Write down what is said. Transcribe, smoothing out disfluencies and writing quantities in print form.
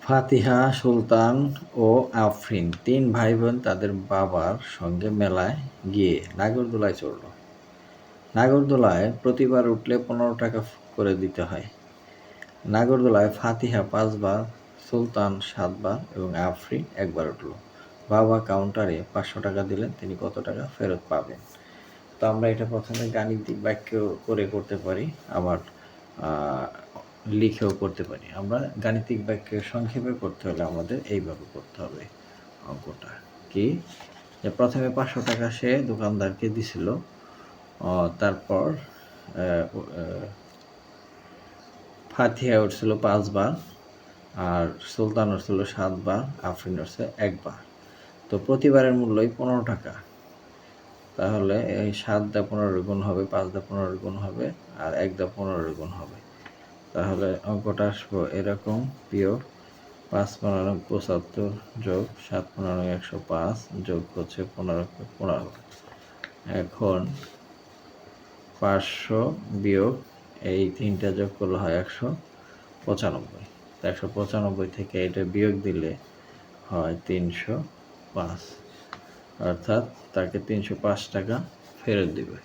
ফাতিহা, সুলতান ও আফরিন তিন ভাই-বোন তাদের বাবার সঙ্গে মেলায় গিয়ে নাগরদোলায় চড়ল। নাগরদোলায় প্রতিবার উঠলে ১৫ টাকা করে দিতে হয়। নাগরদোলায় ফাতিহা ৫ বার, সুলতান ৭ বার এবং আফরিন ১ বার উঠল। বাবা কাউন্টারে ৫০০ টাকা দিলেন, তিনি কত টাকা ফেরত পাবেন? তো আমরা এটা প্রথমে গাণিতিক বাক্য করে করতে পারি, আবার লিখেও করতে পারি। আমরা গাণিতিক বাক্যে সংক্ষেপে করতে হলে আমাদের এইভাবে করতে হবে অঙ্কটা। কি যে প্রথমে ৫০০ টাকা সে দোকানদারকে দিছিল, তারপর ফাতিহা উঠছিল ৫ বার, আর সুলতান উঠছিল ৭ বার, আফরিন উঠছে ১ বার। তো প্রতিবারের মূল্যই ১৫ টাকা। তাহলে এই ৭ দিয়ে ১৫ গুণ হবে, ৫ দিয়ে ১৫ গুণ হবে, আর ১ দিয়ে ১৫ গুণ হবে। তাহলে অঙ্কটা আসবো এরকম: বিয়োগ ৫ × ৫ = ৭৫ যোগ ৭ × ১০৫ যোগ হচ্ছে ১৫ এখন ৫০০ বিয়োগ এই তিনটা যোগ করলে হয় ১৯৫। তো ১৯৫ থেকে এটা বিয়োগ দিলে হয় ৩০৫, অর্থাৎ তাকে ৩০৫ টাকা ফেরত দিবে।